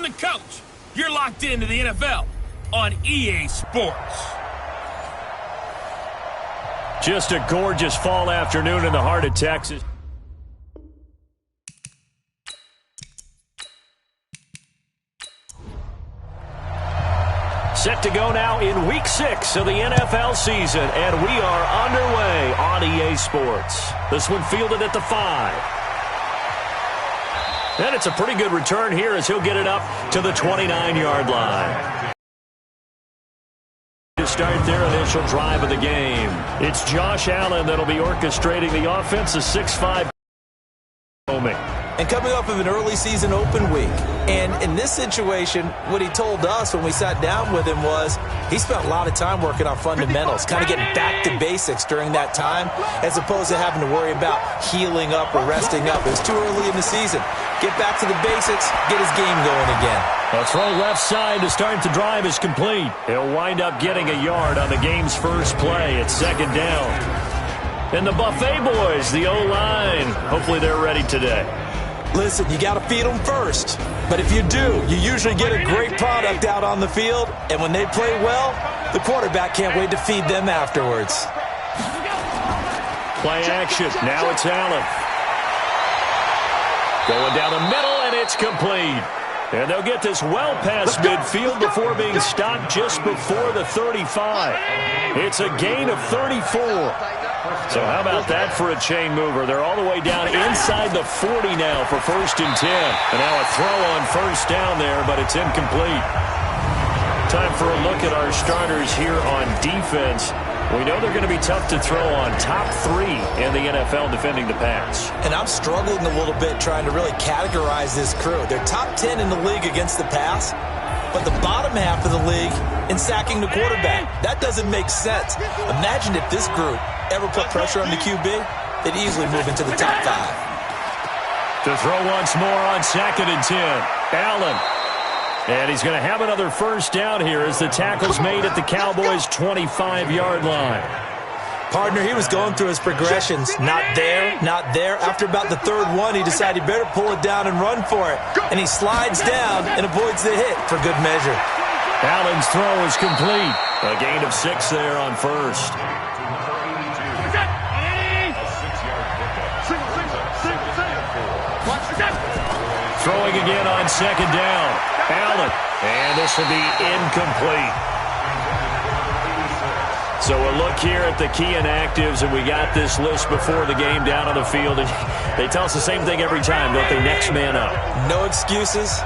the coach. You're locked into the NFL on EA Sports. Just a gorgeous fall afternoon in the heart of Texas. Set to go now in Week 6 of the NFL season, and we are underway on EA Sports. This one fielded at the 5. And it's a pretty good return here as he'll get it up to the 29-yard line. To start their initial drive of the game, it's Josh Allen that'll be orchestrating the offense, a 6'5". And coming off of an early season open week. And in this situation, what he told us when we sat down with him was he spent a lot of time working on fundamentals, kind of getting back to basics during that time, as opposed to having to worry about healing up or resting up. It was too early in the season. Get back to the basics, get his game going again. A throw left side to start the drive is complete. He'll wind up getting a yard on the game's first play. It's second down. And the Buffet boys, the O-line, hopefully they're ready today. Listen, you got to feed them first. But if you do, you usually get a great product out on the field. And when they play well, the quarterback can't wait to feed them afterwards. Play action. Now it's Allen. Going down the middle, and it's complete. And they'll get this well past midfield before being stopped just before the 35. It's a gain of 34. So how about that for a chain mover? They're all the way down inside the 40 now for 1st and 10. And now a throw on first down there, but it's incomplete. Time for a look at our starters here on defense. We know they're going to be tough to throw on, top 3 in the NFL defending the pass. And I'm struggling a little bit trying to really categorize this crew. They're top 10 in the league against the pass, but the bottom half of the league in sacking the quarterback. That doesn't make sense. Imagine if this group ever put pressure on the QB, they'd easily move into the top 5. To throw once more on 2nd and 10. Allen. And he's going to have another first down here as the tackle's made at the Cowboys' 25-yard line. Partner, he was going through his progressions. Not there, not there. After about the 3rd one, he decided he better pull it down and run for it. And he slides down and avoids the hit for good measure. Allen's throw is complete. A gain of 6 there on first. Throwing again on 2nd down. Allen. And this will be incomplete. So a look here at the key inactives, and we got this list before the game down on the field. And they tell us the same thing every time, don't they? Next man up. No excuses.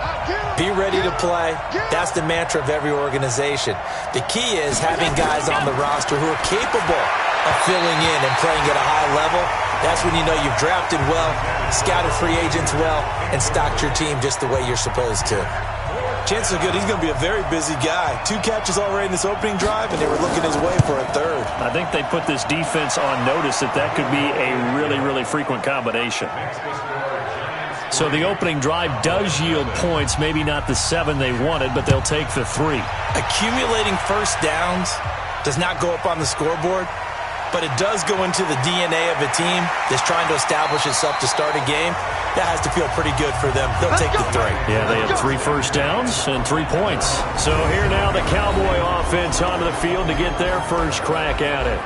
Be ready to play. That's the mantra of every organization. The key is having guys on the roster who are capable of filling in and playing at a high level. That's when you know you've drafted well, scouted free agents well, and stocked your team just the way you're supposed to. Chances are good he's going to be a very busy guy. 2 catches already in this opening drive, and they were looking his way for a 3rd. I think they put this defense on notice that could be a really, really frequent combination. So the opening drive does yield points, maybe not the 7 they wanted, but they'll take the 3. Accumulating first downs does not go up on the scoreboard, but it does go into the DNA of a team that's trying to establish itself to start a game. That has to feel pretty good for them. They'll take the 3. Yeah, they had 3 first downs and 3 points. So here now the Cowboy offense onto the field to get their first crack at it.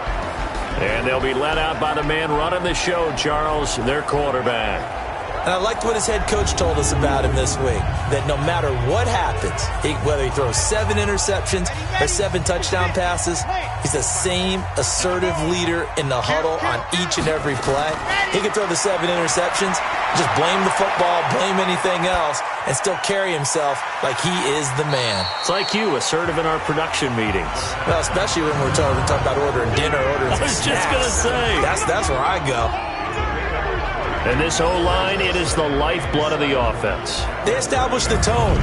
And they'll be led out by the man running the show, Charles, their quarterback. And I liked what his head coach told us about him this week, that no matter what happens, whether he throws 7 interceptions or 7 touchdown passes, he's the same assertive leader in the huddle on each and every play. He can throw the 7 interceptions, just blame the football, blame anything else, and still carry himself like he is the man. It's like you, assertive in our production meetings. Well, especially when we're talking about ordering dinner, ordering some snacks. I was just going to say. That's where I go. And this O-line, it is the lifeblood of the offense. They establish the tone.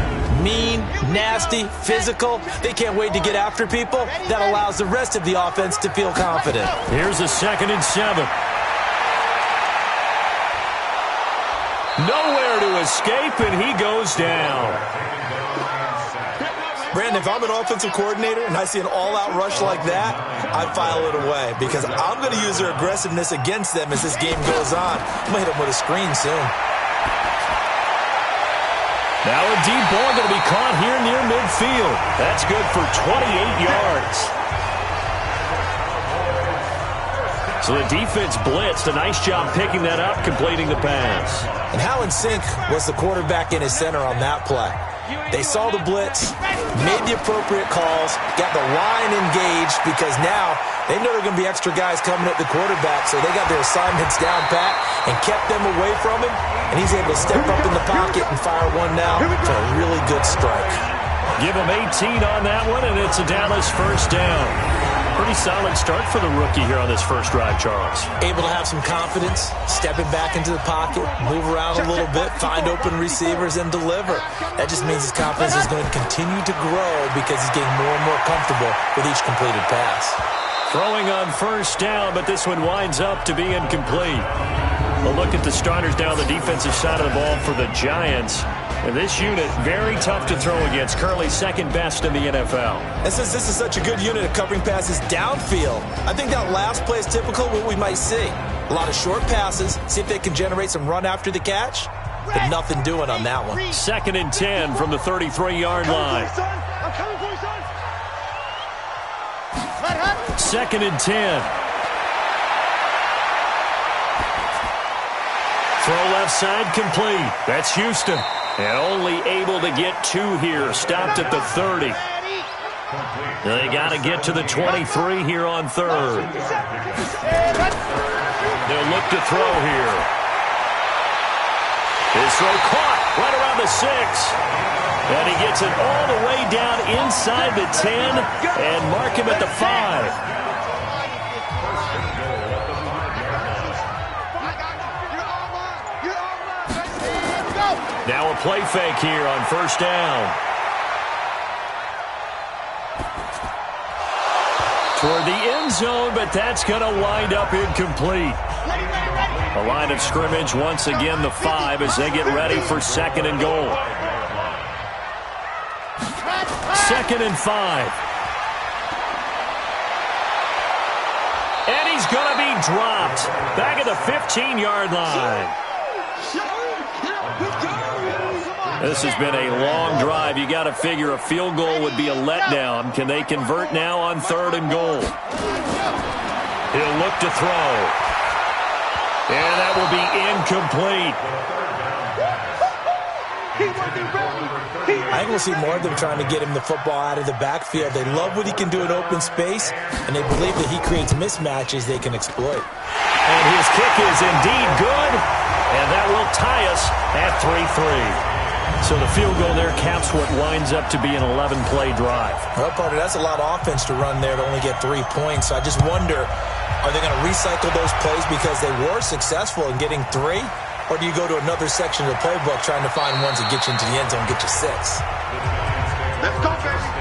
Mean, nasty, physical. They can't wait to get after people. That allows the rest of the offense to feel confident. Here's a 2nd and 7. Nowhere to escape, and he goes down. Brandon, if I'm an offensive coordinator and I see an all-out rush like that, I file it away because I'm going to use their aggressiveness against them as this game goes on. I'm going to hit them with a screen soon. Now a deep ball going to be caught here near midfield. That's good for 28 yards. So the defense blitzed. A nice job picking that up, completing the pass. And how in sync was the quarterback in his center on that play? They saw the blitz, made the appropriate calls, got the line engaged because now they know there are going to be extra guys coming at the quarterback, so they got their assignments down pat and kept them away from him, and he's able to step up in the pocket and fire one now for a really good strike. Give him 18 on that one, and it's a Dallas first down. Pretty solid start for the rookie here on this first drive, Charles. Able to have some confidence, stepping back into the pocket, move around a little bit, find open receivers, and deliver. That just means his confidence is going to continue to grow because he's getting more and more comfortable with each completed pass. Throwing on first down, but this one winds up to be incomplete. A look at the starters down the defensive side of the ball for the Giants. And this unit, very tough to throw against. Currently second best in the NFL. And since this is such a good unit of covering passes downfield, I think that last play is typical of what we might see. A lot of short passes, see if they can generate some run after the catch, but nothing doing on that one. 2nd and 10 from the 33-yard line. 2nd and 10. Throw left side complete. That's Houston. And only able to get 2 here. Stopped at the 30. They got to get to the 23 here on 3rd. They'll look to throw here. His throw caught right around the 6. And he gets it all the way down inside the 10 and mark him at the 5. Now a play fake here on first down. Toward the end zone, but that's going to wind up incomplete. A line of scrimmage, once again the 5 as they get ready for 2nd and goal. 2nd and 5. And he's going to be dropped back at the 15-yard line. This has been a long drive. You got to figure a field goal would be a letdown. Can they convert now on 3rd and goal? He'll look to throw. And that will be incomplete. I think we'll see more of them trying to get him the football out of the backfield. They love what he can do in open space, and they believe that he creates mismatches they can exploit. And his kick is indeed good, and that will tie us at 3-3. So the field goal there caps what winds up to be an 11-play drive. Well, partner, that's a lot of offense to run there to only get 3 points. So I just wonder, are they going to recycle those plays because they were successful in getting 3? Or do you go to another section of the playbook trying to find ones that get you into the end zone and get you 6? Let's go, baby.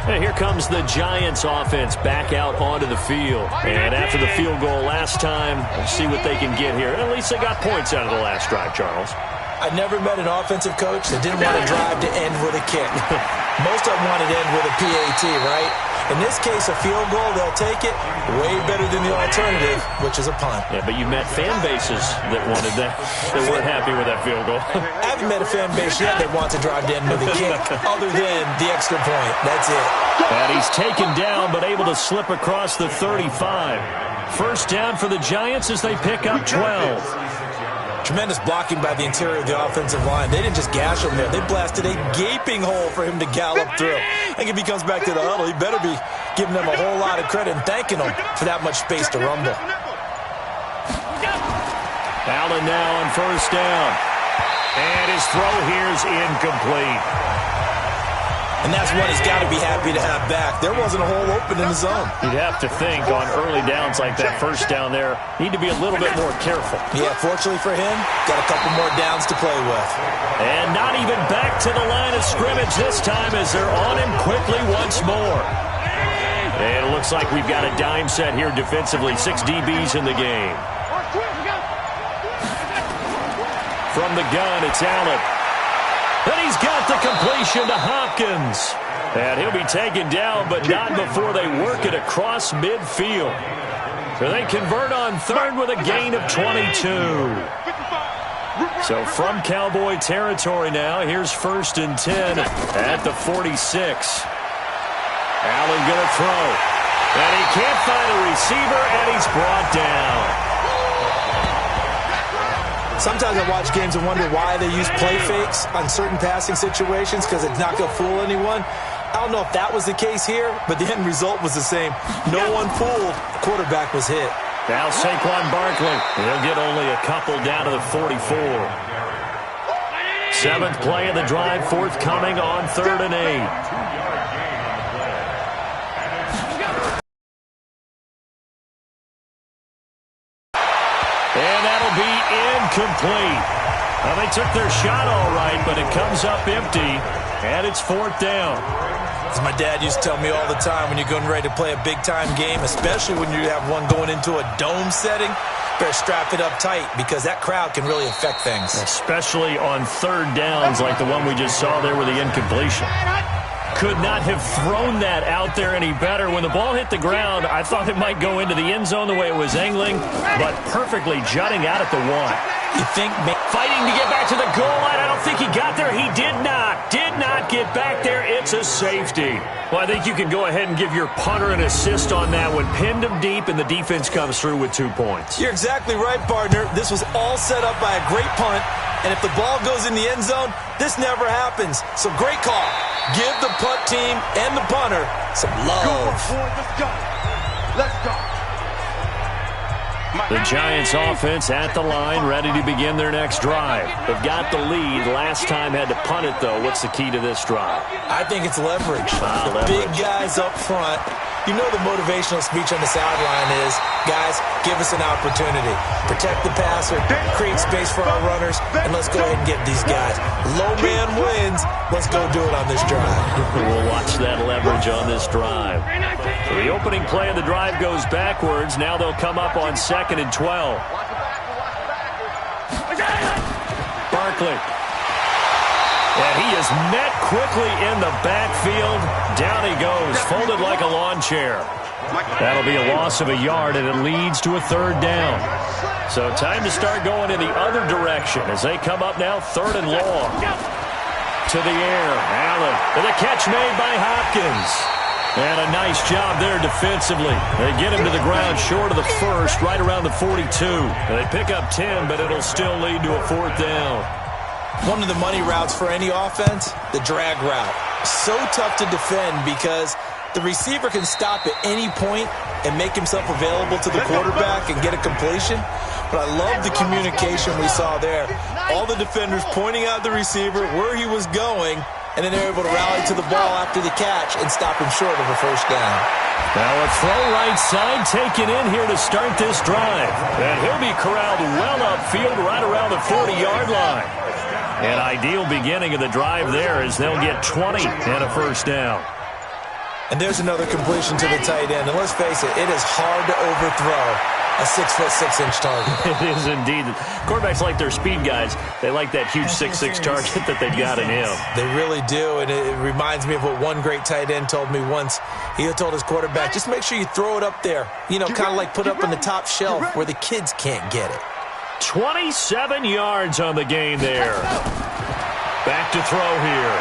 And here comes the Giants offense back out onto the field. And after the field goal last time, we'll see what they can get here. At least they got points out of the last drive, Charles. I never met an offensive coach that didn't want to drive to end with a kick. Most of them wanted to end with a PAT, right? In this case, a field goal, they'll take it. Way better than the alternative, which is a punt. Yeah, but you met fan bases that wanted that, that weren't happy with that field goal. I haven't met a fan base yet that wants to drive to end with a kick, other than the extra point. That's it. And he's taken down, but able to slip across the 35. First down for the Giants as they pick up 12. Tremendous blocking by the interior of the offensive line. They didn't just gash him there. They blasted a gaping hole for him to gallop through. I think if he comes back to the huddle, he better be giving them a whole lot of credit and thanking them for that much space to rumble. Allen now on first down. And his throw here is incomplete. And that's one he's got to be happy to have back. There wasn't a hole open in the zone. You'd have to think on early downs like that, first down there, need to be a little bit more careful. Yeah, fortunately for him, got a couple more downs to play with. And not even back to the line of scrimmage this time as they're on him quickly once more. And it looks like we've got a dime set here defensively. 6 DBs in the game. From the gun, it's Allen. And he's got the completion to Hopkins. And he'll be taken down, but not before they work it across midfield. So they convert on 3rd with a gain of 22. So from Cowboy territory now, here's 1st and 10 at the 46. Allen going to throw. And he can't find a receiver, and he's brought down. Sometimes I watch games and wonder why they use play fakes on certain passing situations because it's not going to fool anyone. I don't know if that was the case here, but the end result was the same. No one fooled. The quarterback was hit. Now Saquon Barkley. He'll get only a couple down to the 44. 7th play of the drive, forthcoming on 3rd and 8. And that'll be incomplete. Well, they took their shot all right, but it comes up empty, and it's 4th down. As my dad used to tell me all the time, when you're getting ready to play a big-time game, especially when you have one going into a dome setting, better strap it up tight because that crowd can really affect things. Especially on 3rd downs like the one we just saw there with the incompletion. Could not have thrown that out there any better. When the ball hit the ground, I thought it might go into the end zone the way it was angling, but perfectly jutting out at the 1. You think fighting to get back to the goal line. I don't think he got there. He did not get back there. It's a safety. Well, I think you can go ahead and give your punter an assist on that one. Pinned him deep, and the defense comes through with 2 points. You're exactly right, partner. This was all set up by a great punt, and if the ball goes in the end zone, this never happens. So great call. Give the punt team and the punter some love. Let's go. Let's go. The Giants offense at the line, ready to begin their next drive. They've got the lead. Last time had to punt it, though. What's the key to this drive? I think it's leverage. The big guys up front. You know the motivational speech on the sideline is, guys, give us an opportunity. Protect the passer, create space for our runners, and let's go ahead and get these guys. Low man wins. Let's go do it on this drive. We'll watch that leverage on this drive. So the opening play of the drive goes backwards. Now they'll come up on 2nd and 12. Barkley. And he is met quickly in the backfield. Down he goes, folded like a lawn chair. That'll be a loss of a yard, and it leads to a 3rd down. So time to start going in the other direction as they come up now 3rd and long. To the air, Allen. And the catch made by Hopkins. And a nice job there defensively. They get him to the ground short of the 1st, right around the 42. And they pick up 10, but it'll still lead to a 4th down. One of the money routes for any offense, the drag route. So tough to defend because the receiver can stop at any point and make himself available to the quarterback and get a completion. But I love the communication we saw there. All the defenders pointing out the receiver, where he was going, and then they're able to rally to the ball after the catch and stop him short of a 1st down. Now a throw right side taken in here to start this drive. And he'll be corralled well upfield right around the 40-yard line. An ideal beginning of the drive there as they'll get 20 and a 1st down. And there's another completion to the tight end. And let's face it, it is hard to overthrow a 6'6" target. It is indeed. Quarterbacks like their speed guys. They like that huge 6'6" target that they've got in him. They really do, and it reminds me of what one great tight end told me once. He told his quarterback, just make sure you throw it up there. You know, kind of like put up on the top shelf where the kids can't get it. 27 yards on the game there. Back to throw here.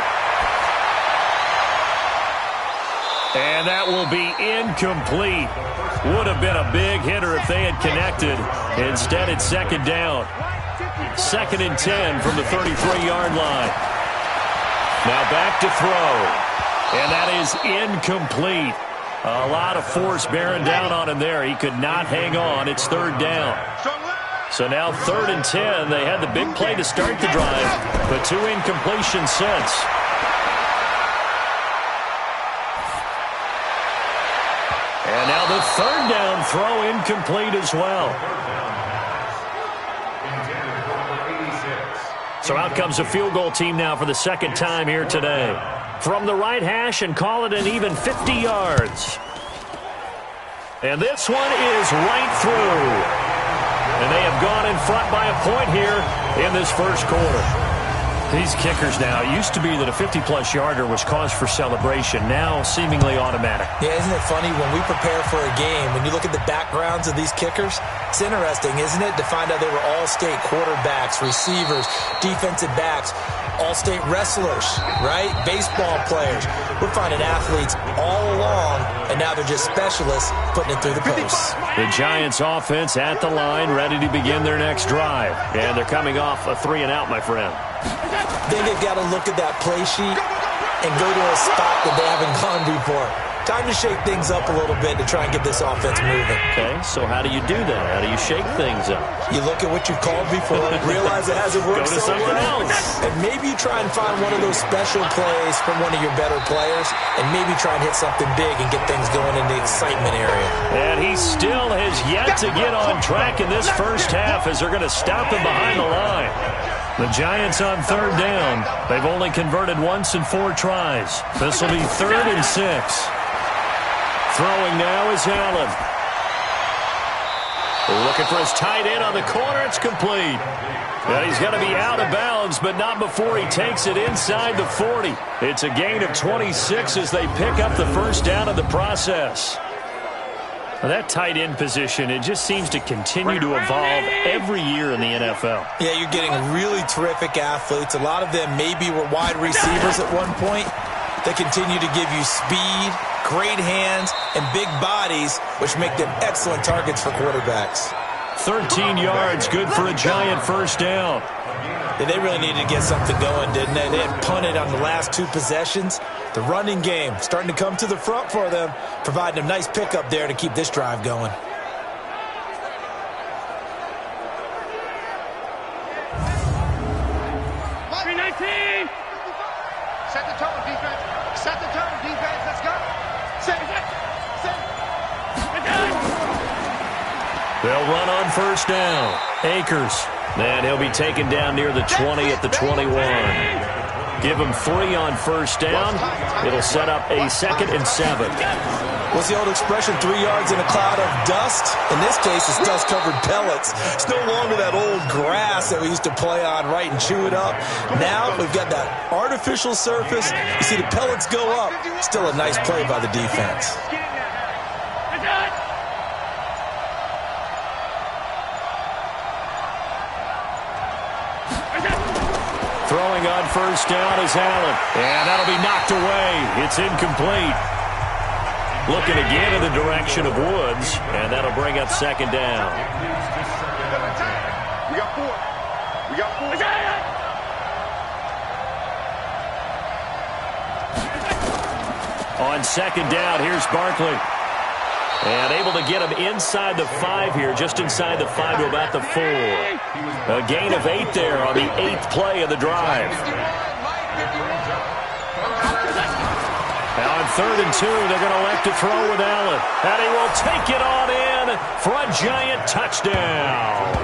And that will be incomplete. Would have been a big hitter if they had connected. Instead, it's 2nd down. 2nd and 10 from the 33-yard line. Now back to throw. And that is incomplete. A lot of force bearing down on him there. He could not hang on. It's 3rd down. So now 3rd and 10. They had the big play to start the drive, but 2 incompletions since. And now the 3rd down throw incomplete as well. So out comes a field goal team now for the 2nd time here today. From the right hash and call it an even 50 yards. And this one is right through. And they have gone in front by a point here in this 1st quarter. These kickers now, it used to be that a 50-plus yarder was cause for celebration. Now, seemingly automatic. Yeah, isn't it funny when we prepare for a game, when you look at the backgrounds of these kickers, it's interesting, isn't it, to find out they were all-state quarterbacks, receivers, defensive backs, all-state wrestlers, right? Baseball players. We're finding athletes all along, and now they're just specialists putting it through the posts. The Giants offense at the line, ready to begin their next drive. And they're coming off a 3-and-out, my friend. I think they've got to look at that play sheet and go to a spot that they haven't gone before. Time to shake things up a little bit to try and get this offense moving. Okay, so how do you do that? How do you shake things up? You look at what you've called before, realize it hasn't worked Go to so something well, else. and maybe you try and find one of those special plays from one of your better players, and maybe try and hit something big and get things going in the excitement area. And he still has yet to get on track in this first half as they're going to stop him behind the line. The Giants on 3rd down. They've only converted once in 4 tries. This will be 3rd and 6. Throwing now is Allen. Looking for his tight end on the corner. It's complete. And he's going to be out of bounds, but not before he takes it inside the 40. It's a gain of 26 as they pick up the first down of the process. Well, that tight end position, it just seems to continue to evolve every year in the NFL. Yeah, you're getting really terrific athletes. A lot of them maybe were wide receivers at one point. They continue to give you speed, great hands, and big bodies, which make them excellent targets for quarterbacks. 13 yards, good for a Giant first down. Yeah, they really needed to get something going, didn't they? They had punted on the last 2 possessions. The running game starting to come to the front for them, providing a nice pickup there to keep this drive going. Set the tone, defense. Set the tone, defense. Let's go. Set it. They'll run on first down. Akers. And he'll be taken down near the 20 at the 21. Give him 3 on first down. It'll set up a 2nd and 7. What's the old expression, 3 yards in a cloud of dust? In this case, it's dust-covered pellets. It's no longer that old grass that we used to play on, right, and chew it up. Now we've got that artificial surface. You see the pellets go up. Still a nice play by the defense. Throwing on first down is Allen. And that'll be knocked away. It's incomplete. Looking again in the direction of Woods, and that'll bring up 2nd down. We got 4. We got 4. On 2nd down, here's Barkley. And able to get him inside the 5 here, just inside the 5 to about the 4. A gain of 8 there on the 8th play of the drive. Now on 3rd and 2, they're going to elect to throw with Allen. And he will take it on in for a Giant touchdown.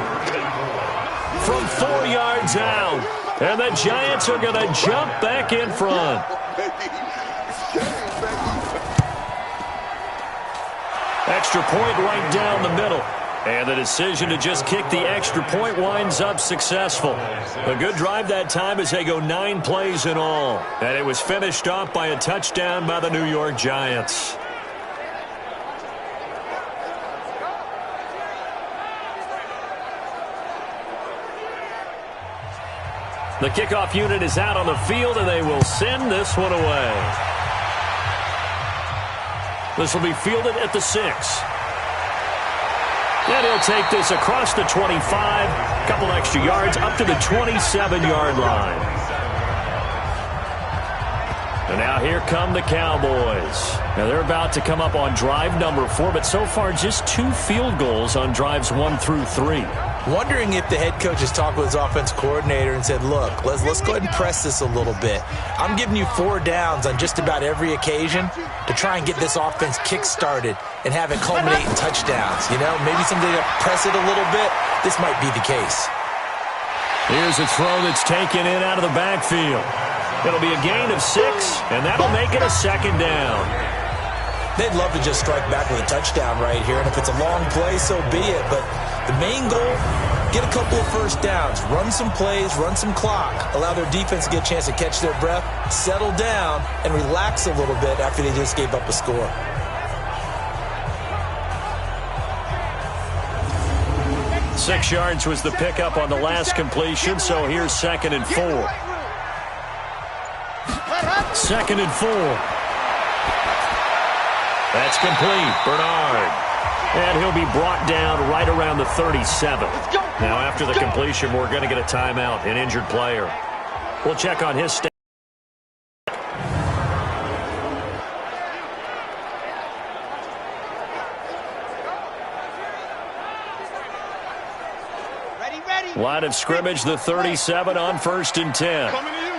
From 4 yards out. And the Giants are going to jump back in front. Extra point right down the middle. And the decision to just kick the extra point winds up successful. A good drive that time as they go 9 plays in all. And it was finished off by a touchdown by the New York Giants. The kickoff unit is out on the field, and they will send this one away. This will be fielded at the 6. And he'll take this across the 25, a couple extra yards, up to the 27-yard line. And now here come the Cowboys. Now they're about to come up on drive number 4, but so far just 2 field goals on drives 1 through 3. Wondering if the head coach has talked with his offense coordinator and said, look, let's go ahead and press this a little bit. I'm giving you 4 downs on just about every occasion to try and get this offense kick-started and have it culminate in touchdowns. You know, maybe someday to press it a little bit. This might be the case. Here's a throw that's taken in out of the backfield. It'll be a gain of 6, and that'll make it a 2nd down. They'd love to just strike back with a touchdown right here, and if it's a long play, so be it. But the main goal, get a couple of first downs, run some plays, run some clock, allow their defense to get a chance to catch their breath, settle down, and relax a little bit after they just gave up a score. Six yards was the pickup on the last completion, so here's 2nd and 4. 2nd and 4. That's complete. Bernard. And he'll be brought down right around the 37. Now, after the completion, we're going to get a timeout, an injured player. We'll check on his stats. Line of scrimmage, the 37 on 1st and 10. Coming to you.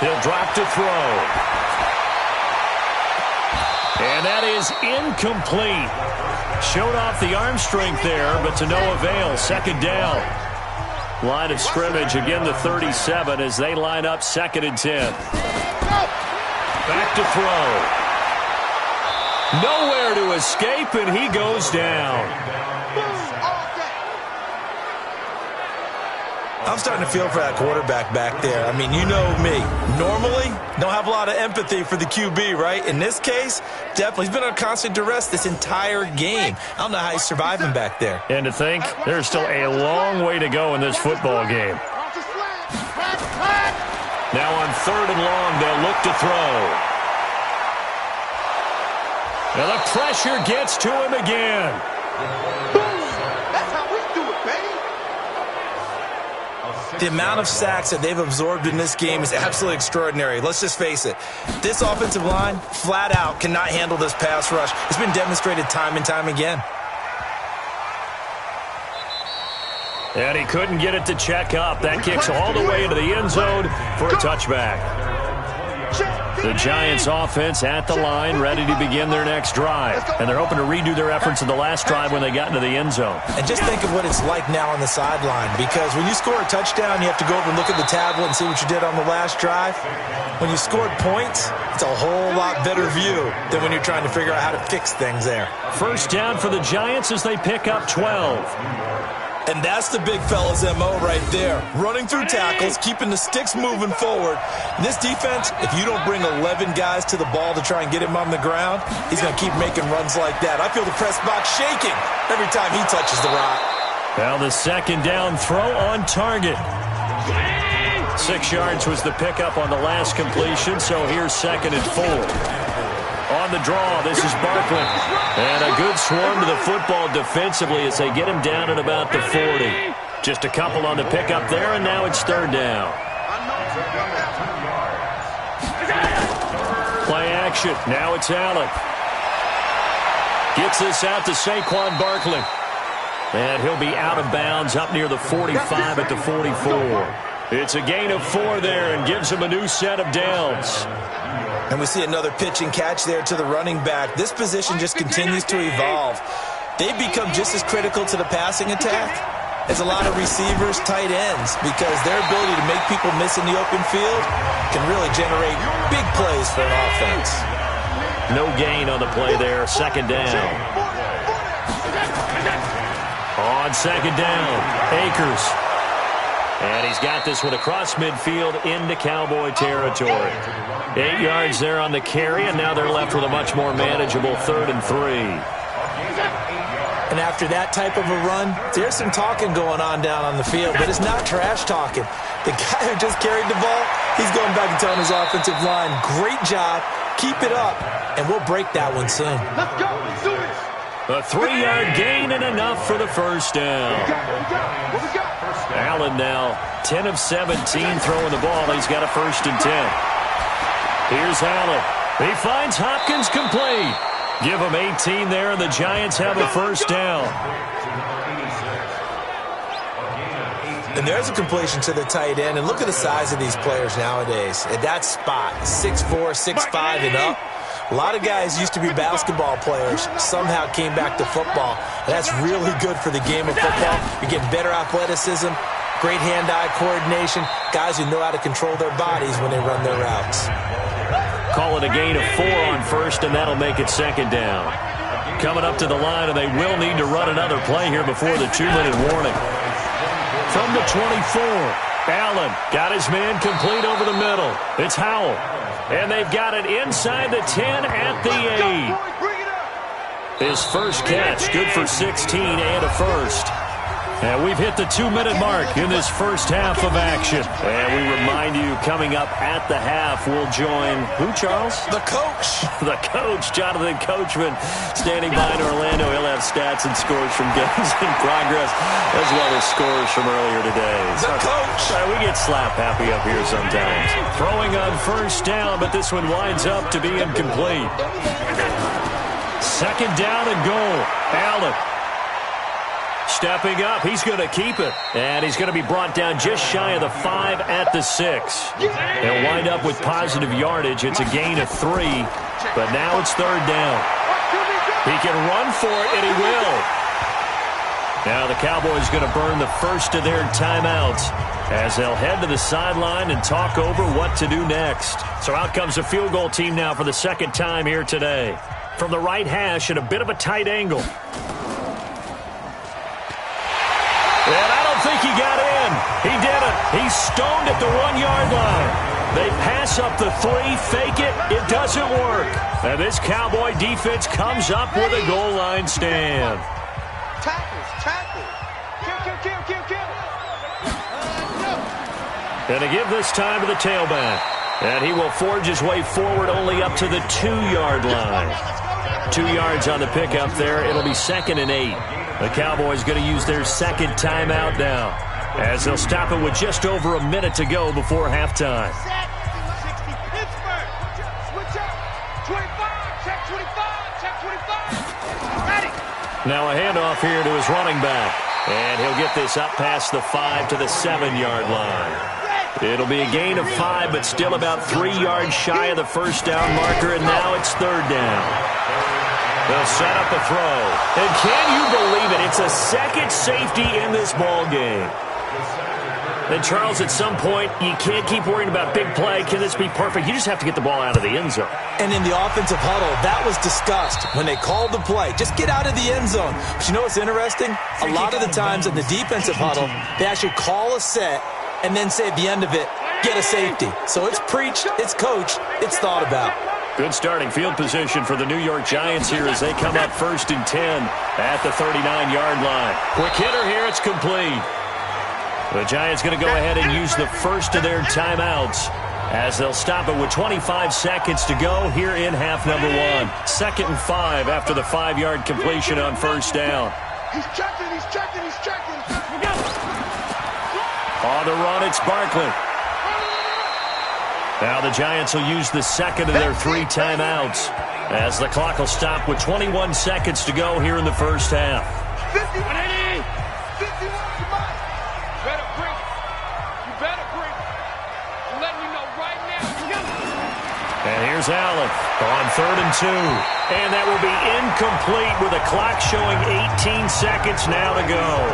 He'll drop to throw. And that is incomplete. Showed off the arm strength there, but to no avail. 2nd down. Line of scrimmage, again the 37 as they line up 2nd and 10. Back to throw. Nowhere to escape, and he goes down. I'm starting to feel for that quarterback back there. I mean, you know me. Normally, don't have a lot of empathy for the QB, right? In this case, definitely. He's been under constant duress this entire game. I don't know how he's surviving back there. And to think, there's still a long way to go in this football game. Now on 3rd and long, they'll look to throw. Now the pressure gets to him again. That's how we do it, baby. The amount of sacks that they've absorbed in this game is absolutely extraordinary. Let's just face it. This offensive line, flat out, cannot handle this pass rush. It's been demonstrated time and time again. And he couldn't get it to check up. That kicks all the way into the end zone for a touchback. The Giants offense at the line, ready to begin their next drive. And they're hoping to redo their efforts in the last drive when they got into the end zone. And just think of what it's like now on the sideline, because when you score a touchdown, you have to go over and look at the tablet and see what you did on the last drive. When you scored points, it's a whole lot better view than when you're trying to figure out how to fix things there. 1st down for the Giants as they pick up 12. And that's the big fella's MO right there. Running through tackles, keeping the sticks moving forward. This defense, if you don't bring 11 guys to the ball to try and get him on the ground, he's going to keep making runs like that. I feel the press box shaking every time he touches the rock. Now the 2nd down throw on target. 6 yards was the pickup on the last completion, so here's 2nd and 4. On the draw, this is Barkley. And a good swarm to the football defensively as they get him down at about the 40. Just a couple on the pickup there, and now it's 3rd down. Play action. Now it's Allen. Gets this out to Saquon Barkley. And he'll be out of bounds up near the 45 at the 44. It's a gain of 4 there and gives him a new set of downs. And we see another pitch and catch there to the running back. This position just continues to evolve. They've become just as critical to the passing attack as a lot of receivers, tight ends, because their ability to make people miss in the open field can really generate big plays for an offense. No gain on the play there. 2nd down. On 2nd down, Akers. And he's got this one across midfield into Cowboy territory. 8 yards there on the carry, and now they're left with a much more manageable 3rd and 3. And after that type of a run, there's some talking going on down on the field, but it's not trash talking. The guy who just carried the ball, he's going back and telling his offensive line, great job, keep it up, and we'll break that one soon. Let's go. Let's do this. A 3-yard gain and enough for the 1st down. What we got? Allen now 10 of 17 throwing the ball. He's got a 1st and 10. Here's Allen. He finds Hopkins complete. Give him 18 there, and the Giants have a 1st down. And there's a completion to the tight end. And look at the size of these players nowadays. At that spot, 6'4", 6'5", and up. A lot of guys used to be basketball players, somehow came back to football. And that's really good for the game of football. You're getting better athleticism, great hand-eye coordination, guys who know how to control their bodies when they run their routes. Call it a gain of 4 on 1st, and that'll make it 2nd down. coming up to the line, and they will need to run another play here before the 2-minute warning. From the 24, Allen got his man complete over the middle. It's Howell. And they've got it inside the 10 at the 8. His first catch, good for 16 and a first. And we've hit the 2-minute mark in this first half of action. And we remind you, coming up at the half, we'll join who, Charles? The coach. The coach, Jonathan Coachman, standing by in Orlando. He'll have stats and scores from games in progress, as well as scores from earlier today. The coach. We get slap happy up here sometimes. Throwing on first down, but this one winds up to be incomplete. Second down and goal. Allen. Stepping up, he's going to keep it. And he's going to be brought down just shy of the 5 at the 6. They'll wind up with positive yardage. It's a gain of 3, but now it's third down. He can run for it, and he will. Now the Cowboys going to burn the first of their timeouts as they'll head to the sideline and talk over what to do next. So out comes the field goal team now for the second time here today. From the right hash at a bit of a tight angle. And I don't think he got in. He didn't. He's stoned at the 1-yard line. They pass up the 3, fake it. It doesn't work. And this Cowboy defense comes up with a goal line stand. Tackle. Kill. And to give this time to the tailback. And he will forge his way forward only up to the 2-yard line. 2 yards on the pickup there. It'll be 2nd and 8. The Cowboys going to use their second timeout now, as they'll stop it with just over a minute to go before halftime. 60, Pittsburgh. Switch up. 25. Check 25. Ready. Now a handoff here to his running back. And he'll get this up past the 5 to the 7-yard line. It'll be a gain of 5, but still about 3 yards shy of the first down marker, and now it's third down. They'll set up a throw. And can you believe it? It's a second safety in this ball game. And, Charles, at some point, you can't keep worrying about big play. Can this be perfect? You just have to get the ball out of the end zone. And in the offensive huddle, that was discussed when they called the play. Just get out of the end zone. But you know what's interesting? A lot of the times in the defensive huddle, they actually call a set and then say at the end of it, get a safety. So it's preached, it's coached, it's thought about. Good starting field position for the New York Giants here as they come up 1st and 10 at the 39-yard line. Quick hitter here, it's complete. The Giants going to go ahead and use the first of their timeouts as they'll stop it with 25 seconds to go here in half number 1. 2nd and 5 after the 5-yard completion on first down. He's checking. On the run, it's Barkley. Now the Giants will use the second of their 3 timeouts as the clock will stop with 21 seconds to go here in the first half. 51. 51. You better bring it. I'm letting you know right now. And here's Allen on 3rd and 2. And that will be incomplete with a clock showing 18 seconds now to go.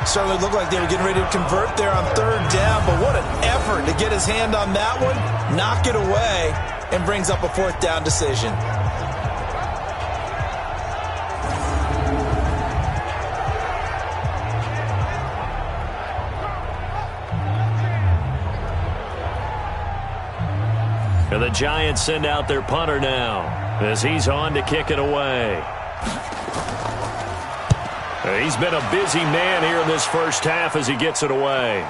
Certainly looked like they were getting ready to convert there on 3rd down, but what an effort to get his hand on that one, knock it away, and brings up a 4th down decision. And the Giants send out their punter now as he's on to kick it away. He's been a busy man here in this first half as he gets it away.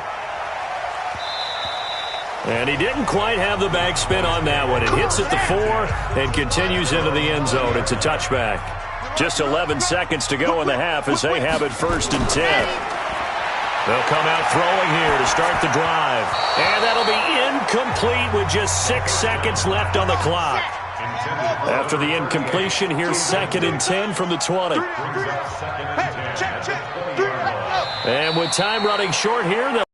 And he didn't quite have the backspin on that one. It hits at the 4 and continues into the end zone. It's a touchback. Just 11 seconds to go in the half as they have it 1st and 10. They'll come out throwing here to start the drive. And that'll be incomplete with just 6 seconds left on the clock. After the incompletion, here's 2nd and 10 from the 20. And with time running short here, they'll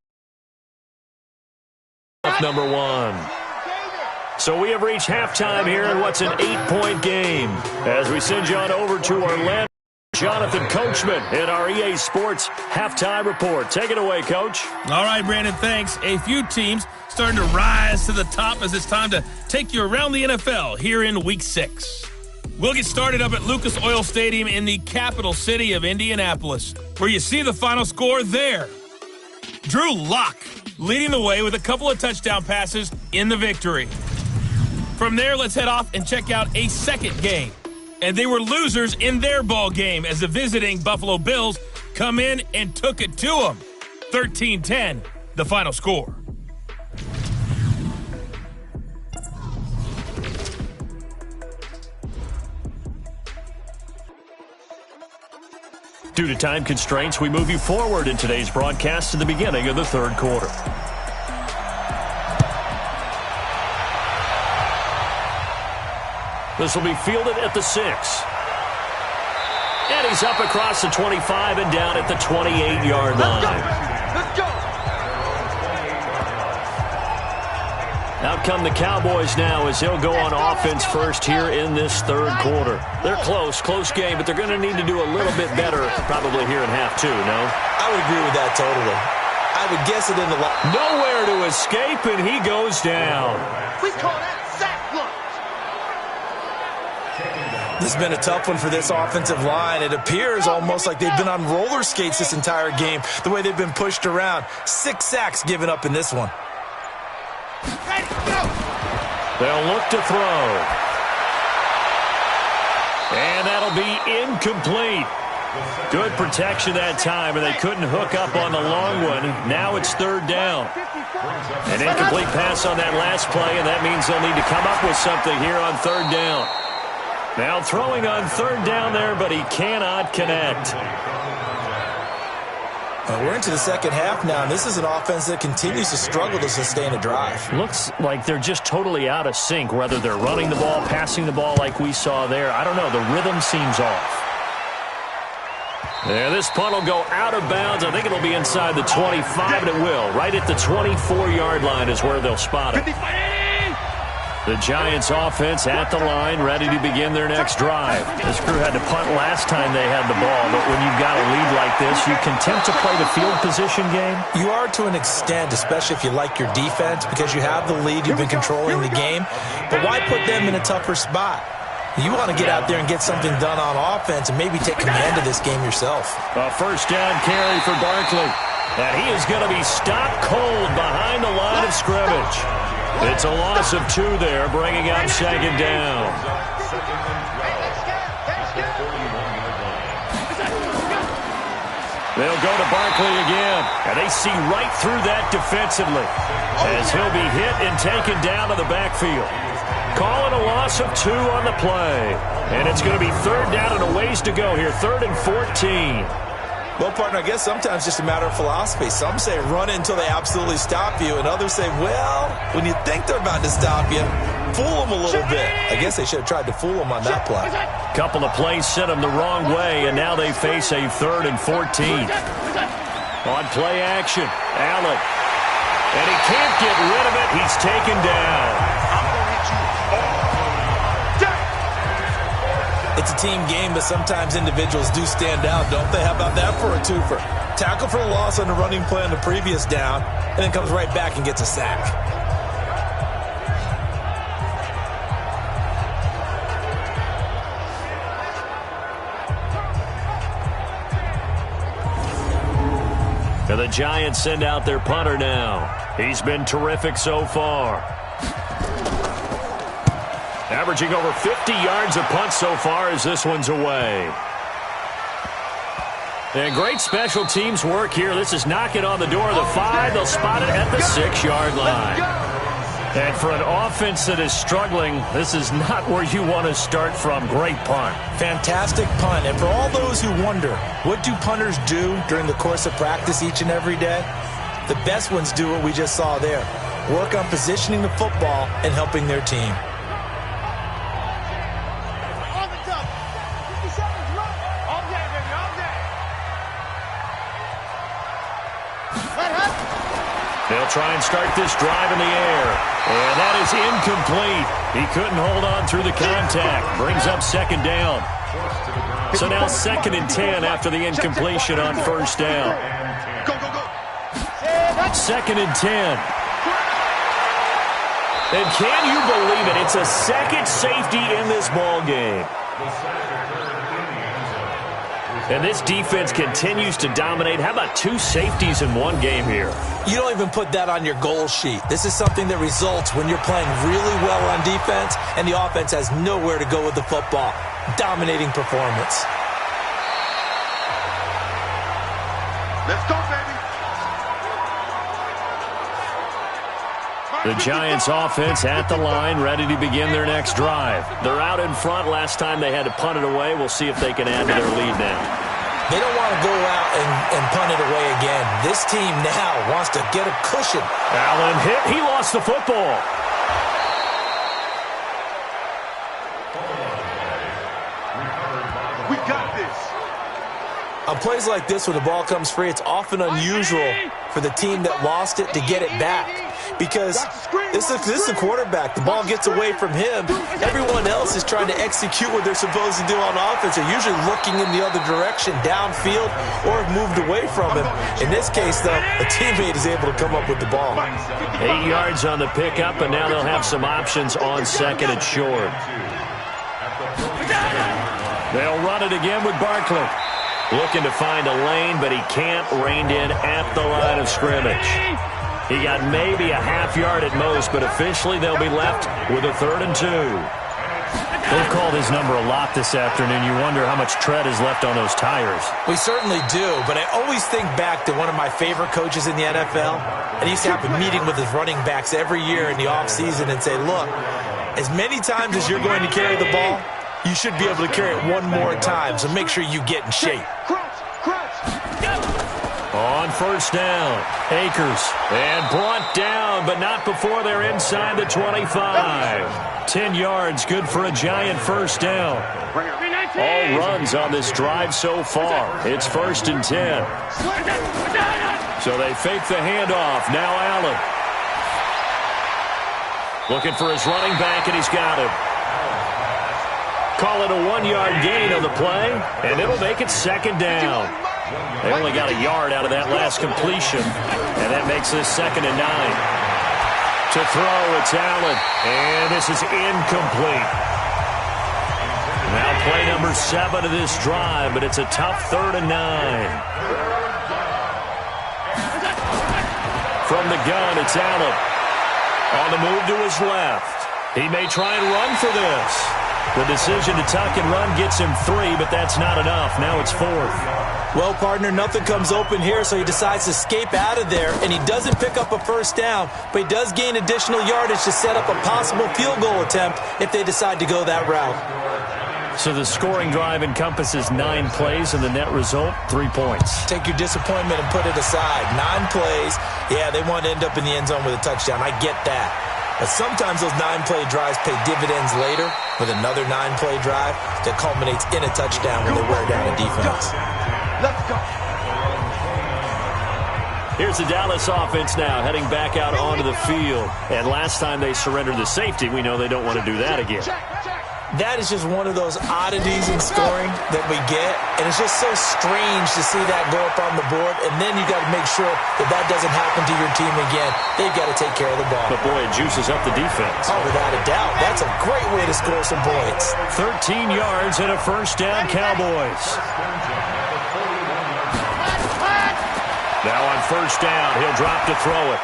number 1. So we have reached halftime here in what's an 8-point game. As we send you on over to Orlando, Jonathan Coachman in our EA Sports Halftime Report. Take it away, Coach. All right, Brandon, thanks. A few teams starting to rise to the top as it's time to take you around the NFL here in Week 6. We'll get started up at Lucas Oil Stadium in the capital city of Indianapolis, where you see the final score there. Drew Lock leading the way with a couple of touchdown passes in the victory. From there, let's head off and check out a second game. And they were losers in their ball game as the visiting Buffalo Bills come in and took it to them. 13-10, the final score. Due to time constraints, we move you forward in today's broadcast to the beginning of the third quarter. This will be fielded at the 6. And he's up across the 25 and down at the 28-yard line. Let's go! Out come the Cowboys now as they'll go on offense first here in this third quarter. They're close game, but they're going to need to do a little bit better probably here in half two, no? I would agree with that totally. I would guess it in the... Nowhere to escape, and he goes down. We call that sack lunch. This has been a tough one for this offensive line. It appears almost like they've been on roller skates this entire game, the way they've been pushed around. 6 sacks given up in this one. They'll look to throw. And that'll be incomplete. Good protection that time, and they couldn't hook up on the long one. Now it's third down. An incomplete pass on that last play, and that means they'll need to come up with something here on third down. Now throwing on third down there, but he cannot connect. We're into the second half now, and this is an offense that continues to struggle to sustain a drive. Looks like they're just totally out of sync, whether they're running the ball, passing the ball like we saw there. I don't know. The rhythm seems off. Yeah, this punt will go out of bounds. I think it'll be inside the 25, and it will. Right at the 24-yard line is where they'll spot it. The Giants offense at the line, ready to begin their next drive. This crew had to punt last time they had the ball, but when you've got a lead like this, you content to play the field position game? You are to an extent, especially if you like your defense, because you have the lead, you've been controlling the game. But why put them in a tougher spot? You want to get out there and get something done on offense and maybe take command of this game yourself. A first down carry for Barkley. And he is going to be stopped cold behind the line of scrimmage. It's a loss of 2 there, bringing up second down. They'll go to Barkley again, and they see right through that defensively as he'll be hit and taken down to the backfield. Calling a loss of 2 on the play, and it's going to be third down and a ways to go here, 3rd and 14. Well, partner, I guess sometimes it's just a matter of philosophy. Some say run it until they absolutely stop you, and others say, well, when you think they're about to stop you, fool them a little bit. I guess they should have tried to fool them on that play. Couple of plays sent them the wrong way, and now they face a 3rd and 14. On play action, Allen. And he can't get rid of it. He's taken down. It's a team game, but sometimes individuals do stand out, don't they? How about that for a twofer? Tackle for a loss on the running play on the previous down, and then comes right back and gets a sack. And the Giants send out their punter now. He's been terrific so far. Averaging over 50 yards a punt so far as this one's away. And great special teams work here. This is knocking on the door of the 5. They'll spot it at the 6-yard line. And for an offense that is struggling, this is not where you want to start from. Great punt. Fantastic punt. And for all those who wonder, what do punters do during the course of practice each and every day? The best ones do what we just saw there. Work on positioning the football and helping their team. They'll try and start this drive in the air. And that is incomplete. He couldn't hold on through the contact. Brings up second down. So now 2nd and 10 after the incompletion on first down. 2nd and 10. And can you believe it? It's a second safety in this ball game. And this defense continues to dominate. How about 2 safeties in one game here? You don't even put that on your goal sheet. This is something that results when you're playing really well on defense and the offense has nowhere to go with the football. Dominating performance. Let's go, baby. The Giants offense at the line, ready to begin their next drive. They're out in front. Last time they had to punt it away. We'll see if they can add to their lead now. They don't want to go out and punt it away again. This team now wants to get a cushion. Allen hit. He lost the football. We got this. On plays like this, when the ball comes free, it's often unusual for the team that lost it to get it back. Because this is the quarterback. The ball gets away from him. Everyone else is trying to execute what they're supposed to do on offense. They're usually looking in the other direction, downfield, or have moved away from him. In this case, though, a teammate is able to come up with the ball. 8 yards on the pickup, and now they'll have some options on second and short. They'll run it again with Barkley. Looking to find a lane, but he can't. Reined in at the line of scrimmage. He got maybe a half yard at most, but officially they'll be left with a 3rd and 2. They've called his number a lot this afternoon. You wonder how much tread is left on those tires. We certainly do, but I always think back to one of my favorite coaches in the NFL. And he used to have a meeting with his running backs every year in the offseason and say, look, as many times as you're going to carry the ball, you should be able to carry it one more time, so make sure you get in shape. On first down, Akers, and brought down, but not before they're inside the 25. 10 yards, good for a Giant first down. All runs on this drive so far. It's 1st and 10. So they fake the handoff. Now Allen. Looking for his running back, and he's got him. Call it a 1-yard gain on the play, and it'll make it 2nd down. They only got a yard out of that last completion, and that makes this 2nd and 9. To throw, it's Allen, and this is incomplete. Now play number 7 of this drive, but it's a tough 3rd and 9. From the gun, it's Allen. On the move to his left. He may try and run for this. The decision to tuck and run gets him 3, but that's not enough. Now it's 4th. Well, partner, nothing comes open here, so he decides to escape out of there, and he doesn't pick up a first down, but he does gain additional yardage to set up a possible field goal attempt if they decide to go that route. So the scoring drive encompasses 9 plays, and the net result, 3 points. Take your disappointment and put it aside. 9 plays. Yeah, they want to end up in the end zone with a touchdown. I get that. But sometimes those 9-play drives pay dividends later with another 9-play drive that culminates in a touchdown when they wear down a defense. Let's go. Here's the Dallas offense now heading back out onto the field. And last time they surrendered the safety, we know they don't want to do that again. That is just one of those oddities in scoring that we get, and it's just so strange to see that go up on the board, and then you got to make sure that that doesn't happen to your team again. They've got to take care of the ball. But boy, it juices up the defense. Oh, without a doubt. That's a great way to score some points. 13 yards and a first down, Cowboys. Now on first down, he'll drop to throw it.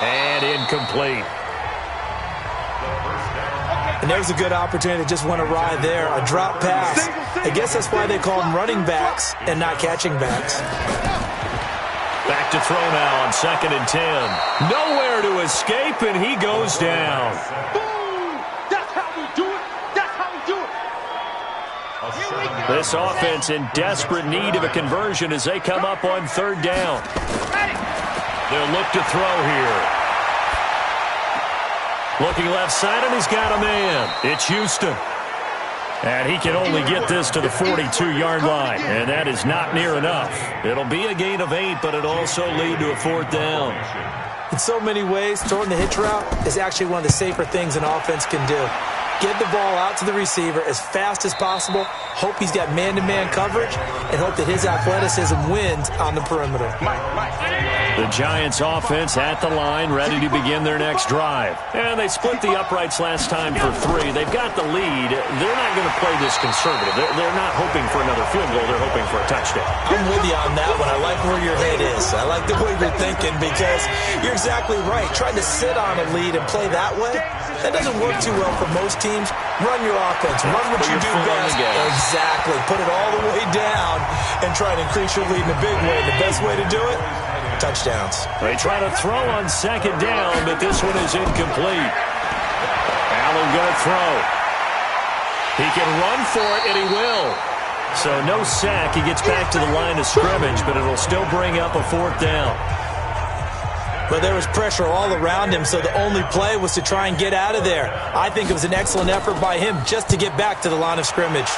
And incomplete. And there's a good opportunity that just went awry there. A drop pass. I guess that's why they call them running backs and not catching backs. Back to throw now on 2nd and 10. Nowhere to escape, and he goes down. Boom! That's how we do it. That's how we do it. This offense in desperate need of a conversion as they come up on 3rd down. They'll look to throw here. Looking left side, and he's got a man. It's Houston. And he can only get this to the 42-yard line, and that is not near enough. It'll be a gain of 8, but it'll also lead to a 4th down. In so many ways, throwing the hitch route is actually one of the safer things an offense can do. Get the ball out to the receiver as fast as possible. Hope he's got man-to-man coverage, and hope that his athleticism wins on the perimeter. The Giants offense at the line, ready to begin their next drive. And they split the uprights last time for 3. They've got the lead. They're not going to play this conservative. They're not hoping for another field goal. They're hoping for a touchdown. I'm with you on that one. I like where your head is. I like the way you're thinking because you're exactly right. Trying to sit on a lead and play that way, that doesn't work too well for most teams. Run your offense. Run what you do best. Exactly. Put it all the way down and try to increase your lead in a big way. The best way to do it, touchdowns. They try to throw on second down, but this one is incomplete. Allen going to throw. He can run for it, and he will. So no sack. He gets back to the line of scrimmage, but it'll still bring up a 4th down. But there was pressure all around him, so the only play was to try and get out of there. I think it was an excellent effort by him just to get back to the line of scrimmage.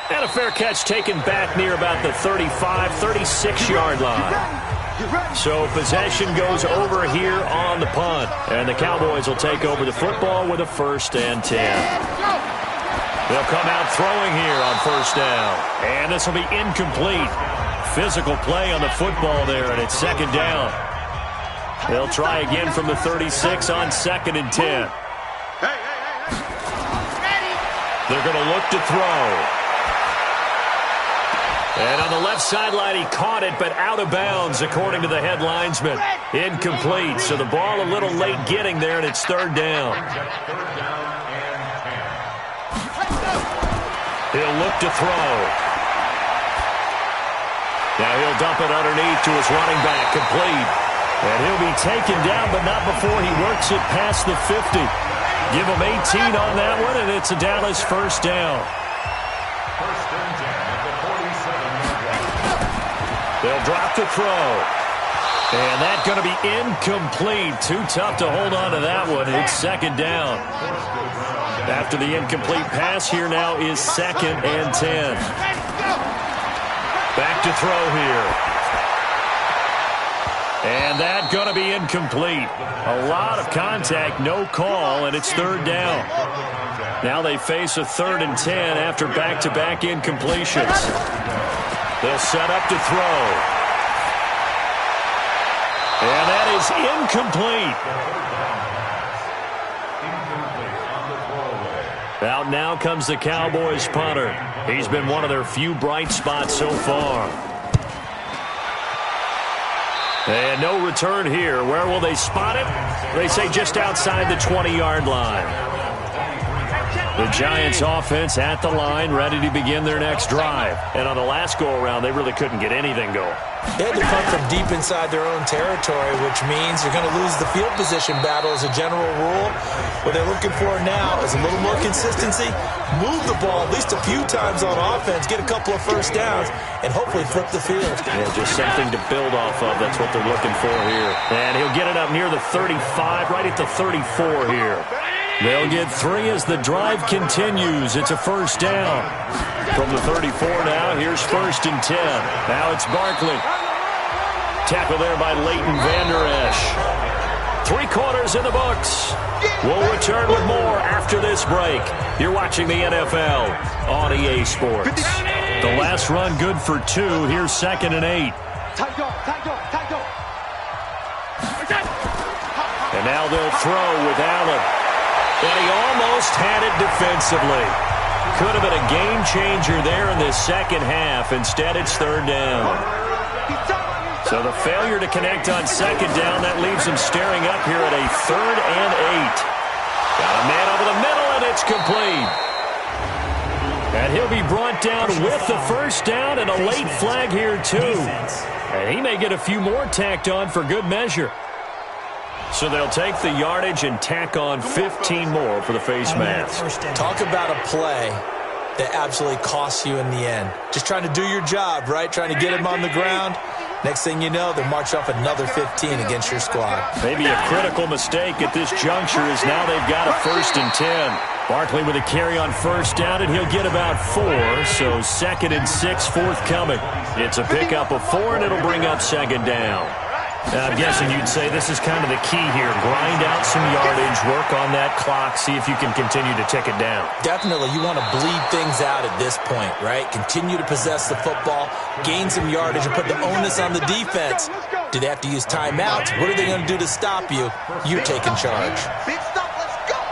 And a fair catch taken back near about the 35, 36-yard line. So possession goes over here on the punt. And the Cowboys will take over the football with a 1st and 10. They'll come out throwing here on 1st down. And this will be incomplete. Physical play on the football there, and it's 2nd down. They'll try again from the 36 on 2nd and 10. They're going to look to throw. And on the left sideline, he caught it, but out of bounds, according to the head linesman. Incomplete, so the ball a little late getting there, and it's 3rd down. He'll look to throw. Now he'll dump it underneath to his running back, complete. And he'll be taken down, but not before he works it past the 50. Give him 18 on that one, and it's a Dallas 1st down. They'll drop to throw. And that's going to be incomplete. Too tough to hold on to that one. It's 2nd down. After the incomplete pass, here now is 2nd and 10. Back to throw here. And that's going to be incomplete. A lot of contact, no call, and it's 3rd down. Now they face a 3rd and 10 after back-to-back incompletions. They'll set up to throw. And that is incomplete. Out now comes the Cowboys punter. He's been one of their few bright spots so far. And no return here. Where will they spot it? They say just outside the 20-yard line. The Giants offense at the line, ready to begin their next drive. And on the last go-around, they really couldn't get anything going. They had to punt from deep inside their own territory, which means you're going to lose the field position battle as a general rule. What they're looking for now is a little more consistency, move the ball at least a few times on offense, get a couple of 1st downs, and hopefully flip the field. Yeah, just something to build off of. That's what they're looking for here. And he'll get it up near the 35, right at the 34 here. They'll get 3 as the drive continues. It's a 1st down. From the 34 now, here's 1st and 10. Now it's Barkley. Tackle there by Leighton Vander Esch. 3 quarters in the books. We'll return with more after this break. You're watching the NFL on EA Sports. The last run good for 2. Here's 2nd and 8. And now they'll throw with Allen. And he almost had it defensively. Could have been a game changer there in the 2nd half. Instead, it's 3rd down. So the failure to connect on 2nd down, that leaves him staring up here at a 3rd and 8. Got a man over the middle, and it's complete. And he'll be brought down with the 1st down and a late flag here, too. And he may get a few more tacked on for good measure. So they'll take the yardage and tack on 15 more for the face mask. Talk about a play that absolutely costs you in the end. Just trying to do your job, right? Trying to get him on the ground. Next thing you know, they'll march off another 15 against your squad. Maybe a critical mistake at this juncture is now they've got a 1st and 10. Barkley with a carry on 1st down, and he'll get about 4. So 2nd and 6 forthcoming. It's a pickup of 4, and it'll bring up 2nd down. I'm guessing you'd say this is kind of the key here. Grind out some yardage, work on that clock, see if you can continue to tick it down. Definitely, you want to bleed things out at this point, right? Continue to possess the football, gain some yardage, and put the onus on the defense. Do they have to use timeouts? What are they going to do to stop you? You're taking charge.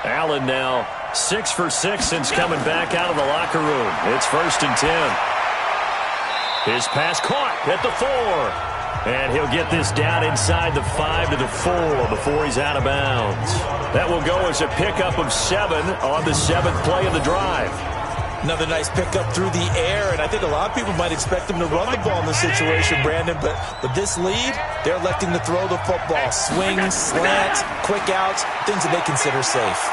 Allen now 6 for 6 since coming back out of the locker room. It's 1st and 10. His pass caught at the 4. And he'll get this down inside the 5 to the 4 before he's out of bounds. That will go as a pickup of 7 on the 7th play of the drive. Another nice pickup through the air, and I think a lot of people might expect him to run the ball in this situation, Brandon, but with this lead, they're electing to throw the football. Swings, slants, quick outs, things that they consider safe.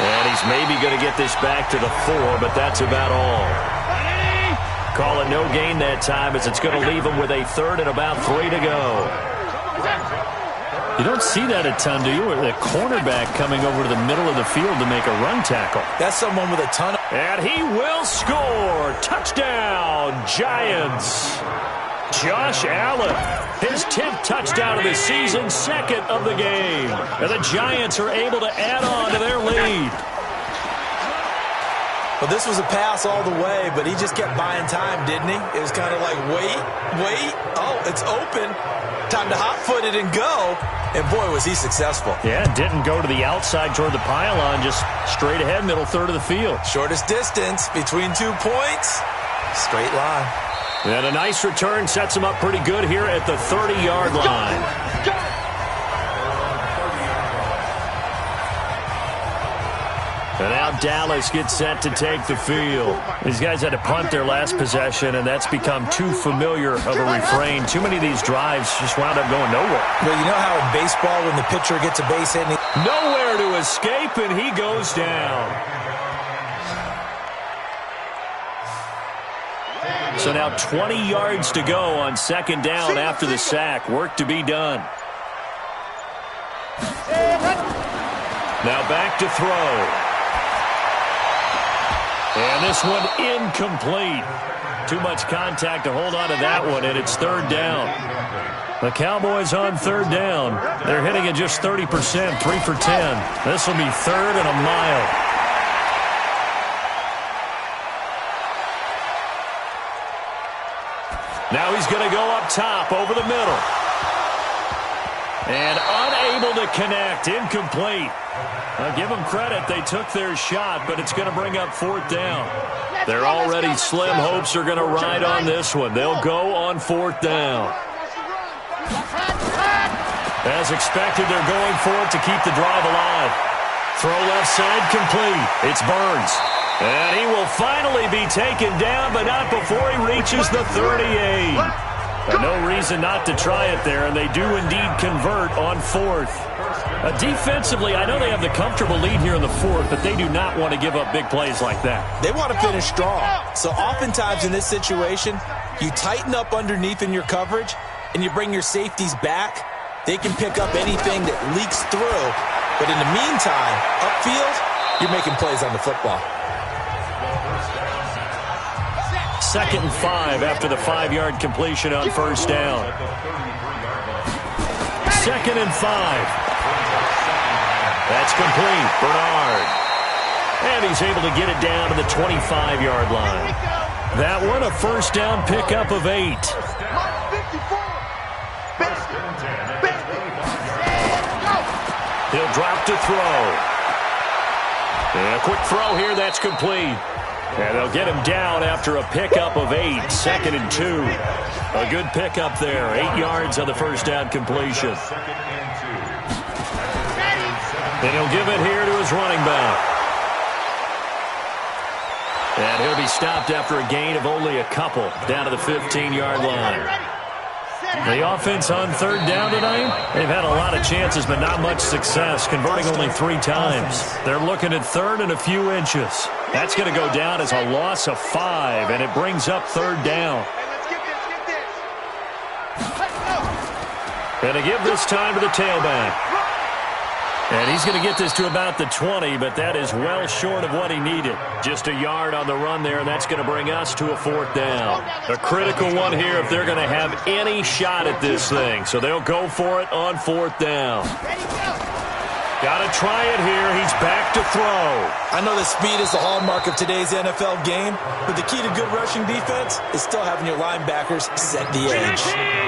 And he's maybe going to get this back to the 4, but that's about all. Call it no gain that time as it's going to leave him with a 3rd and about 3 to go. You don't see that a ton, do you? The cornerback coming over to the middle of the field to make a run tackle. That's someone with a ton of... And he will score. Touchdown, Giants. Josh Allen, his 10th touchdown of the season, 2nd of the game. And the Giants are able to add on to their lead. Well, this was a pass all the way, but he just kept buying time, didn't he? It was kind of like, wait. Oh, it's open. Time to hot-foot it and go. And, boy, was he successful. Yeah, didn't go to the outside toward the pylon, just straight ahead, middle third of the field. Shortest distance between 2 points. Straight line. And a nice return sets him up pretty good here at the 30-yard line. And now Dallas gets set to take the field. These guys had to punt their last possession, and that's become too familiar of a refrain. Too many of these drives just wound up going nowhere. Well, you know how in baseball when the pitcher gets a base hit? Nowhere to escape, and he goes down. So now 20 yards to go on 2nd down after the sack. Work to be done. Now back to throw. And this one incomplete. Too much contact to hold on to that one, and it's 3rd down. The Cowboys on 3rd down. They're hitting at just 30%, 3 for 10. This will be 3rd and a mile. Now he's going to go up top over the middle. And unable to connect, incomplete. Now give them credit, they took their shot, but it's going to bring up 4th down. They're already slim hopes are going to ride on this one. They'll go on 4th down. As expected, they're going for it to keep the drive alive. Throw left side complete. It's Burns. And he will finally be taken down, but not before he reaches the 38. No reason not to try it there, and they do indeed convert on 4th. Defensively, I know they have the comfortable lead here in the 4th, but they do not want to give up big plays like that. They want to finish strong. So oftentimes in this situation, you tighten up underneath in your coverage, and you bring your safeties back. They can pick up anything that leaks through. But in the meantime, upfield, you're making plays on the football. 2nd and 5 after the 5-yard completion on 1st down. 2nd and 5. That's complete. Bernard. And he's able to get it down to the 25-yard line. That one a 1st down pickup of 8. He'll drop to throw. And a quick throw here. That's complete. And they'll get him down after a pickup of 8. 2nd and 2. A good pickup there. 8 yards on the 1st down completion. And he'll give it here to his running back. And he'll be stopped after a gain of only a couple down to the 15-yard line. The offense on 3rd down tonight, they've had a lot of chances but not much success, converting only 3 times. They're looking at 3rd and a few inches. That's going to go down as a loss of 5, and it brings up 3rd down. And to give this time to the tailback. And he's going to get this to about the 20, but that is well short of what he needed. Just a yard on the run there, and that's going to bring us to a 4th down. A critical one here if they're going to have any shot at this thing. So they'll go for it on 4th down. Got to try it here. He's back to throw. I know that speed is the hallmark of today's NFL game, but the key to good rushing defense is still having your linebackers set the edge.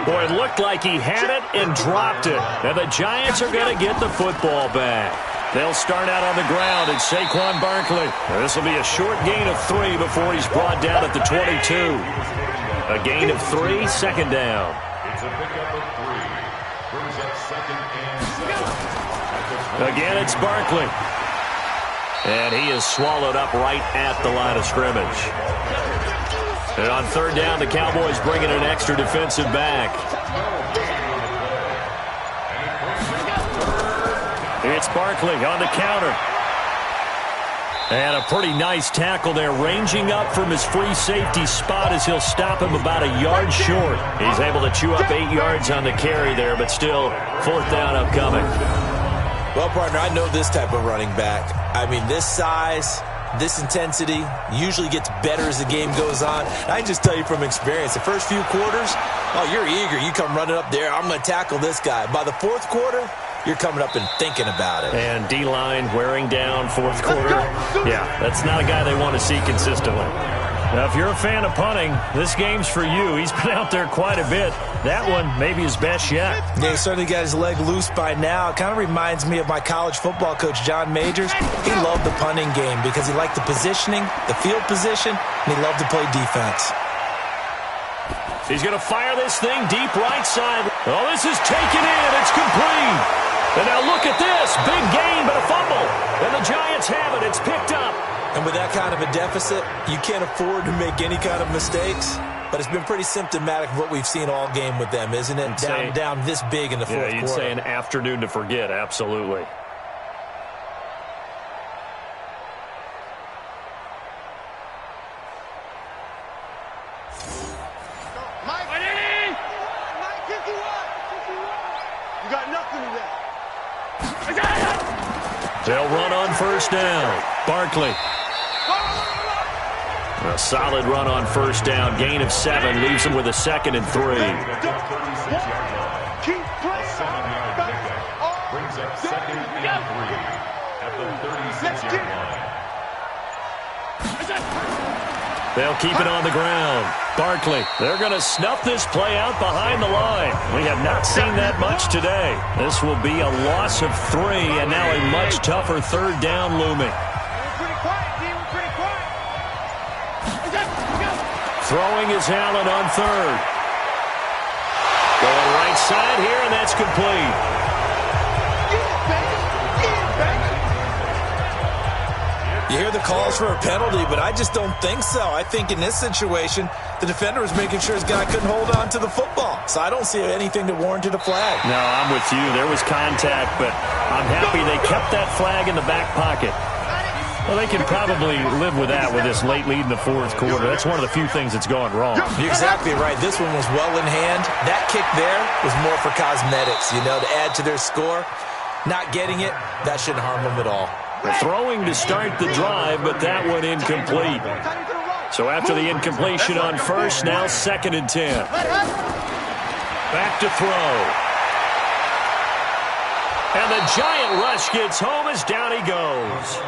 Boy, it looked like he had it and dropped it. And the Giants are going to get the football back. They'll start out on the ground and Saquon Barkley. This will be a short gain of 3 before he's brought down at the 22. A gain of 3, 2nd down. It's a pickup of 3. Brings up 2nd and 7. Again, it's Barkley. And he is swallowed up right at the line of scrimmage. And on 3rd down, the Cowboys bring in an extra defensive back. It's Barkley on the counter. And a pretty nice tackle there, ranging up from his free safety spot as he'll stop him about a yard short. He's able to chew up 8 yards on the carry there, but still 4th down upcoming. Well, partner, I know this type of running back. I mean, this size, this intensity usually gets better as the game goes on. I can just tell you from experience, the first few quarters, oh, you're eager. You come running up there, I'm going to tackle this guy. By the 4th quarter, you're coming up and thinking about it. And D-line wearing down 4th quarter. Yeah, that's not a guy they want to see consistently. Now, if you're a fan of punting, this game's for you. He's been out there quite a bit. That one may be his best yet. Yeah, he certainly got his leg loose by now. It kind of reminds me of my college football coach, John Majors. He loved the punting game because he liked the positioning, the field position, and he loved to play defense. He's going to fire this thing deep right side. Oh, this is taken in. It's complete. And now look at this. Big gain, but a fumble. And the Giants have it. It's picked up. And with that kind of a deficit, you can't afford to make any kind of mistakes. But it's been pretty symptomatic of what we've seen all game with them, isn't it? Down this big in the 4th quarter. Yeah, you'd say an afternoon to forget. Absolutely. You got nothing in there. They'll run on 1st down. Barkley. A solid run on 1st down. Gain of 7 leaves him with a 2nd and 3. Keep pressing. Brings up 2nd and 3 at the 36-yard line. They'll keep it on the ground. Barkley, they're going to snuff this play out behind the line. We have not seen that much today. This will be a loss of 3, and now a much tougher 3rd down looming. Throwing is Allen on 3rd. Going right side here, and that's complete. You hear the calls for a penalty, but I just don't think so. I think in this situation, the defender was making sure his guy couldn't hold on to the football. So I don't see anything that warranted a flag. No, I'm with you. There was contact, but I'm happy they kept that flag in the back pocket. Well, they can probably live with that with this late lead in the 4th quarter. That's one of the few things that's gone wrong. You're exactly right. This one was well in hand. That kick there was more for cosmetics, to add to their score. Not getting it, that shouldn't harm them at all. Throwing to start the drive, but that one incomplete. So after the incompletion on 1st, now 2nd and 10. Back to throw. And the giant rush gets home as down he goes.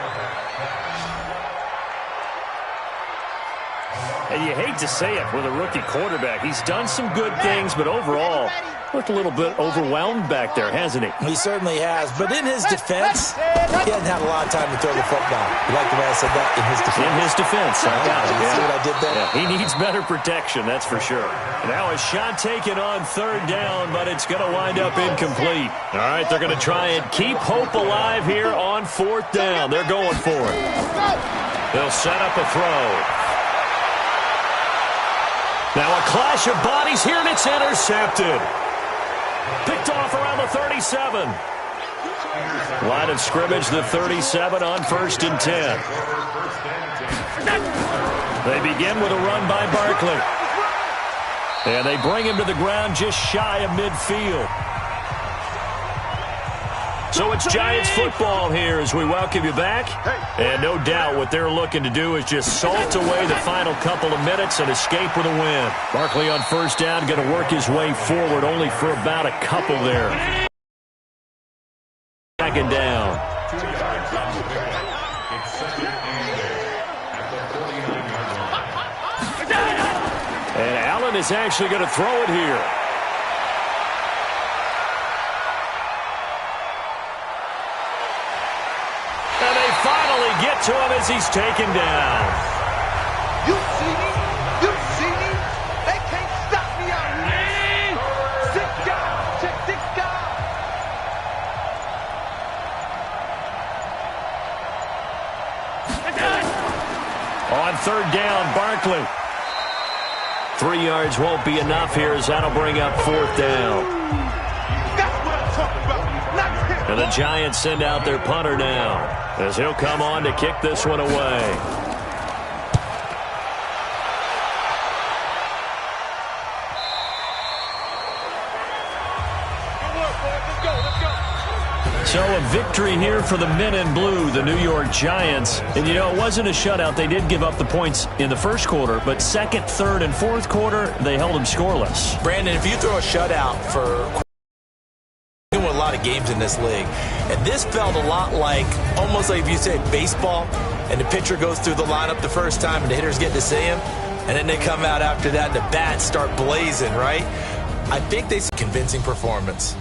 And you hate to say it with a rookie quarterback. He's done some good things, but overall, looked a little bit overwhelmed back there, hasn't he? He certainly has. But in his defense, he hasn't had a lot of time to throw the football. You like the way I said that? In his defense. In his defense. I got it. You see what I did there? Yeah, he needs better protection, that's for sure. Now a shot taken on 3rd down, but it's going to wind up incomplete. All right, they're going to try and keep hope alive here on 4th down. They're going for it. They'll set up a throw. Now a clash of bodies here, and it's intercepted. Picked off around the 37. Line of scrimmage, the 37 on 1st and 10. They begin with a run by Barkley. And they bring him to the ground just shy of midfield. So it's Giants football here as we welcome you back. And no doubt what they're looking to do is just salt away the final couple of minutes and escape with a win. Barkley on first down, going to work his way forward only for about a couple there. Second down. 2 yards on the pickup. It's second and 10 at the 49-yard line. And Allen is actually going to throw it here. And they finally get to him as he's taken down. You see me? You see me? They can't stop me out here. 6 guys. Check 6 guys. On third down, Barkley. 3 yards won't be enough here as that'll bring up fourth down. That's what I'm talking about. Nice hit. And the Giants send out their punter now as he'll come on to kick this one away. So a victory here for the men in blue, the New York Giants. And, you know, it wasn't a shutout. They did give up the points in the first quarter, but second, third, and fourth quarter, they held them scoreless. Brandon, if you throw a shutout for a lot of games in this league, and this felt a lot like, almost like if you say baseball, and the pitcher goes through the lineup the first time and the hitters get to see him, and then they come out after that and the bats start blazing, right? I think they see convincing performance.